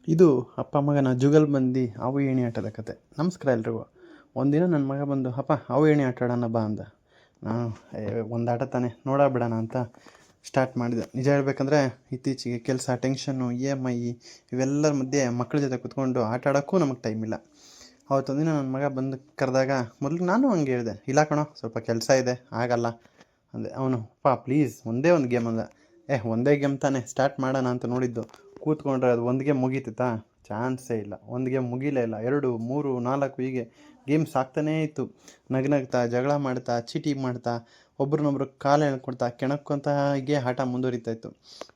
ಇದು ಅಪ್ಪ ಮಗನ ಜುಗಲ್ಬಂದಿ ಹಾವು ಏಣಿ ಆಟದ ಕತೆ. ನಮಸ್ಕಾರ ಎಲ್ರಿಗೂ. ಒಂದಿನ ನನ್ನ ಮಗ ಬಂದು, ಅಪ್ಪ ಹಾವು ಏಣಿ ಆಟ ಆಡೋಣ ಬಾ ಅಂದ. ನಾನು ಒಂದು ಆಟ ತಾನೇ ನೋಡ ಬಿಡೋಣ ಅಂತ ಸ್ಟಾರ್ಟ್ ಮಾಡಿದೆ. ನಿಜ ಹೇಳ್ಬೇಕಂದ್ರೆ ಇತ್ತೀಚೆಗೆ ಕೆಲಸ, ಟೆನ್ಷನ್ನು, EMI ಇವೆಲ್ಲರ ಮಧ್ಯೆ ಮಕ್ಕಳ ಜೊತೆ ಕೂತ್ಕೊಂಡು ಆಟ ಆಡೋಕ್ಕೂ ನಮಗೆ ಟೈಮ್ ಇಲ್ಲ. ಅವತ್ತೊಂದಿನ ನನ್ನ ಮಗ ಬಂದು ಕರೆದಾಗ ಮೊದಲು ನಾನು ಹಂಗೆ ಹೇಳಿದೆ, ಇಲ್ಲ ಕಣೋ ಸ್ವಲ್ಪ ಕೆಲಸ ಇದೆ ಆಗಲ್ಲ ಅಂದೆ. ಅವನು, ಅಪ್ಪ ಪ್ಲೀಸ್ ಒಂದೇ ಒಂದು ಗೇಮ್ ಅಂದ. ಒಂದೇ ಗೇಮ್ ತಾನೇ ಸ್ಟಾರ್ಟ್ ಮಾಡೋಣ ಅಂತ ನೋಡಿದ್ದು. ಕೂತ್ಕೊಂಡ್ರೆ ಅದು ಒಂದು ಗೇಮ್ ಮುಗೀತಿತ್ತಾ? ಚಾನ್ಸೇ ಇಲ್ಲ. ಒಂದು ಗೇಮ್ ಮುಗಿಲೇ ಇಲ್ಲ. 2, 3, 4 ಹೀಗೆ ಗೇಮ್ಸ್ ಆಗ್ತಾನೇ ಇತ್ತು. ನಗ್ನಗ್ತಾ, ಜಗಳ ಮಾಡ್ತಾ, ಚೀಟಿ ಮಾಡ್ತಾ, ಒಬ್ರನ್ನೊಬ್ರು ಕಾಲು ಎಳ್ಕೊಳ್ತಾ, ಕೆಣಕ್ಕೊಂತ ಹೀಗೆ ಆಟ ಮುಂದುವರಿತಾ ಇತ್ತು.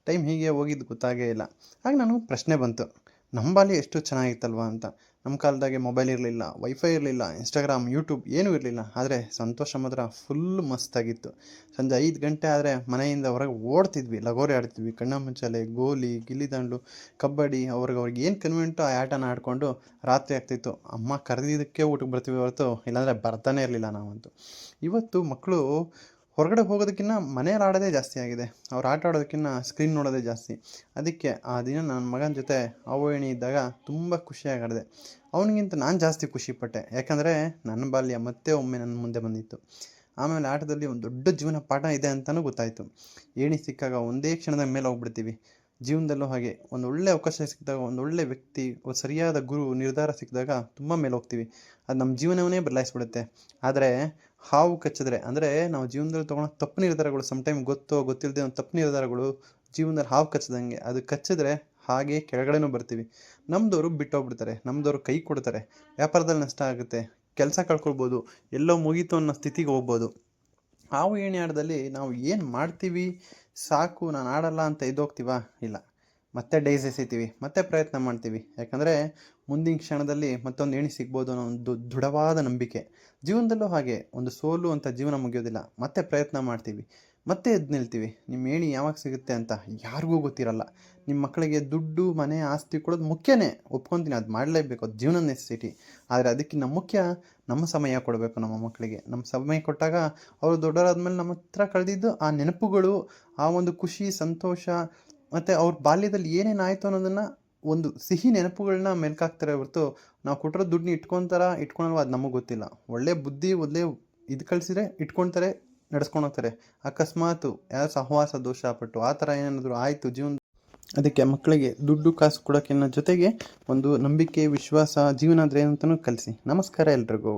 ಟೈಮ್ ಹೀಗೆ ಹೋಗಿದ್ದು ಗೊತ್ತಾಗೇ ಇಲ್ಲ. ಆಗ ನನಗೆ ಪ್ರಶ್ನೆ ಬಂತು, ನಮ್ಮ ಬಾಲ್ಯ ಎಷ್ಟು ಚೆನ್ನಾಗಿತ್ತಲ್ವ ಅಂತ. ನಮ್ಮ ಕಾಲದಾಗೆ ಮೊಬೈಲ್ ಇರಲಿಲ್ಲ, ವೈಫೈ ಇರಲಿಲ್ಲ, ಇನ್ಸ್ಟಾಗ್ರಾಮ್, ಯೂಟ್ಯೂಬ್ ಏನೂ ಇರಲಿಲ್ಲ. ಆದರೆ ಸಂತೋಷ ಮಾತ್ರ ಫುಲ್ ಮಸ್ತಾಗಿತ್ತು. ಸಂಜೆ 5 ಗಂಟೆ ಆದರೆ ಮನೆಯಿಂದ ಹೊರಗೆ ಓಡ್ತಿದ್ವಿ, ಲಗೋರಿ ಆಡ್ತಿದ್ವಿ, ಕಣ್ಣಾಮುಚ್ಚಾಲೆ, ಗೋಲಿ, ಗಿಲ್ಲಿದಾಂಡು, ಕಬಡ್ಡಿ, ಅವ್ರಿಗೆ ಏನು ಕನ್ವೀನಿಯಂಟು ಆ ಆಟನ ಆಡಿಕೊಂಡು ರಾತ್ರಿ ಆಗ್ತಿತ್ತು. ಅಮ್ಮ ಕರೆದಿದ್ದಕ್ಕೆ ಊಟಕ್ಕೆ ಬರ್ತೀವಿ ಹೊರತು ಇಲ್ಲಾಂದರೆ ಬರ್ತಾನೆ ಇರಲಿಲ್ಲ ನಾವಂತೂ. ಇವತ್ತು ಮಕ್ಕಳು ಹೊರಗಡೆ ಹೋಗೋದಕ್ಕಿಂತ ಮನೇಲಿ ಆಡೋದೇ ಜಾಸ್ತಿ ಆಗಿದೆ. ಅವ್ರು ಆಟ ಆಡೋದಕ್ಕಿಂತ ಸ್ಕ್ರೀನ್ ನೋಡೋದೇ ಜಾಸ್ತಿ. ಅದಕ್ಕೆ ಆ ದಿನ ನನ್ನ ಮಗನ ಜೊತೆ ಹಾವು ಏಣಿ ಇದ್ದಾಗ ತುಂಬ ಖುಷಿಯಾಗಿ ಆಡಿದೆ. ಅವನಿಗಿಂತ ನಾನು ಜಾಸ್ತಿ ಖುಷಿಪಟ್ಟೆ, ಯಾಕಂದರೆ ನನ್ನ ಬಾಲ್ಯ ಮತ್ತೆ ಒಮ್ಮೆ ನನ್ನ ಮುಂದೆ ಬಂದಿತ್ತು. ಆಮೇಲೆ ಆಟದಲ್ಲಿ ಒಂದು ದೊಡ್ಡ ಜೀವನ ಪಾಠ ಇದೆ ಅಂತಲೂ ಗೊತ್ತಾಯಿತು. ಏಣಿ ಸಿಕ್ಕಾಗ ಒಂದೇ ಕ್ಷಣದ ಮೇಲೆ ಹೋಗ್ಬಿಡ್ತೀವಿ. ಜೀವನದಲ್ಲೂ ಹಾಗೆ ಒಂದು ಒಳ್ಳೆ ಅವಕಾಶ ಸಿಕ್ಕಿದಾಗ, ಒಂದು ಒಳ್ಳೆ ವ್ಯಕ್ತಿ, ಒಂದು ಸರಿಯಾದ ಗುರು, ನಿರ್ಧಾರ ಸಿಕ್ಕಿದಾಗ ತುಂಬ ಮೇಲೆ ಹೋಗ್ತೀವಿ. ಅದು ನಮ್ಮ ಜೀವನವನ್ನೇ ಬದಲಾಯಿಸ್ಬಿಡುತ್ತೆ. ಆದರೆ ಹಾವು ಕಚ್ಚಿದ್ರೆ, ಅಂದರೆ ನಾವು ಜೀವನದಲ್ಲಿ ತೊಗೊಳೋ ತಪ್ಪು ನಿರ್ಧಾರಗಳು, ಸಮ್ಟೈಮ್ ಗೊತ್ತೋ ಗೊತ್ತಿಲ್ಲದೆ ಒಂದು ತಪ್ಪು ನಿರ್ಧಾರಗಳು ಜೀವನದಲ್ಲಿ ಹಾವು ಕಚ್ಚಿದಂಗೆ. ಅದು ಕಚ್ಚಿದ್ರೆ ಹಾಗೆ ಕೆಳಗಡೆನೂ ಬರ್ತೀವಿ. ನಮ್ಮದವರು ಬಿಟ್ಟೋಗ್ಬಿಡ್ತಾರೆ, ನಮ್ಮದವರು ಕೈ ಕೊಡ್ತಾರೆ, ವ್ಯಾಪಾರದಲ್ಲಿ ನಷ್ಟ ಆಗುತ್ತೆ, ಕೆಲಸ ಕಳ್ಕೊಳ್ಬೋದು, ಎಲ್ಲೋ ಮುಗೀತು ಅನ್ನೋ ಸ್ಥಿತಿಗೆ ಹೋಗ್ಬೋದು. ಹಾವು ಏಣಿ ಆಟದಲ್ಲಿ ನಾವು ಏನು ಮಾಡ್ತೀವಿ, ಸಾಕು ನಾನು ಆಡಲ್ಲ ಅಂತ ಎದ್ದೋಗ್ತೀವಾ? ಇಲ್ಲ, ಮತ್ತೆ ಡೈಸ್ ಎಸಿತೀವಿ, ಮತ್ತೆ ಪ್ರಯತ್ನ ಮಾಡ್ತೀವಿ. ಯಾಕಂದರೆ ಮುಂದಿನ ಕ್ಷಣದಲ್ಲಿ ಮತ್ತೊಂದು ಏಣಿ ಸಿಗ್ಬೋದು ಅನ್ನೋ ಒಂದು ದೃಢವಾದ ನಂಬಿಕೆ. ಜೀವನದಲ್ಲೂ ಹಾಗೆ, ಒಂದು ಸೋಲು ಅಂತ ಜೀವನ ಮುಗಿಯೋದಿಲ್ಲ. ಮತ್ತೆ ಪ್ರಯತ್ನ ಮಾಡ್ತೀವಿ, ಮತ್ತೆ ಎದ್ದು ನಿಲ್ತೀವಿ. ನಿಮ್ಮ ಏಣಿ ಯಾವಾಗ ಸಿಗುತ್ತೆ ಅಂತ ಯಾರಿಗೂ ಗೊತ್ತಿರಲ್ಲ. ನಿಮ್ಮ ಮಕ್ಕಳಿಗೆ ದುಡ್ಡು, ಮನೆ, ಆಸ್ತಿ ಕೊಡೋದು ಮುಖ್ಯನೇ, ಒಪ್ಕೊತೀನಿ, ಅದು ಮಾಡಲೇಬೇಕು, ಅದು ಜೀವನ ನೆಸೆಸಿಟಿ. ಆದರೆ ಅದಕ್ಕಿಂತ ಮುಖ್ಯ ನಮ್ಮ ಸಮಯ ಕೊಡಬೇಕು ನಮ್ಮ ಮಕ್ಕಳಿಗೆ. ನಮ್ಮ ಸಮಯ ಕೊಟ್ಟಾಗ ಅವರು ದೊಡ್ಡವರಾದ್ಮೇಲೆ ನಮ್ಮ ಹತ್ರ ಕಳೆದಿದ್ದು ಆ ನೆನಪುಗಳು, ಆ ಒಂದು ಖುಷಿ, ಸಂತೋಷ, ಮತ್ತು ಅವ್ರ ಬಾಲ್ಯದಲ್ಲಿ ಏನೇನಾಯಿತು ಅನ್ನೋದನ್ನು ಒಂದು ಸಿಹಿ ನೆನಪುಗಳನ್ನ ಮೆಲ್ಕಾಕ್ತಾರೆ ಹೊರತು ನಾವು ಕೊಟ್ಟಿರೋ ದುಡ್ಡನ್ನ ಇಟ್ಕೊಳಲ್ವ ಅದು ನಮಗೆ ಗೊತ್ತಿಲ್ಲ. ಒಳ್ಳೆ ಬುದ್ಧಿ, ಒಳ್ಳೆ ಇದು ಕಳಿಸಿದ್ರೆ ಇಟ್ಕೊಳ್ತಾರೆ, ನಡೆಸ್ಕೊಂಡು ಹೋಗ್ತಾರೆ. ಅಕಸ್ಮಾತು ಯಾರು ಸಹವಾಸ ದೋಷಪಟ್ಟು ಆ ಥರ ಏನಾದರೂ ಆಯಿತು ಜೀವನ, ಅದಕ್ಕೆ ಮಕ್ಕಳಿಗೆ ದುಡ್ಡು ಕಾಸು ಕೊಡೋಕ್ಕಿನ್ನ ಜೊತೆಗೆ ಒಂದು ನಂಬಿಕೆ, ವಿಶ್ವಾಸ, ಜೀವನ ಅಂದರೆ ಏನಂತಲೂ ಕಲಿಸಿ. ನಮಸ್ಕಾರ ಎಲ್ರಿಗೂ.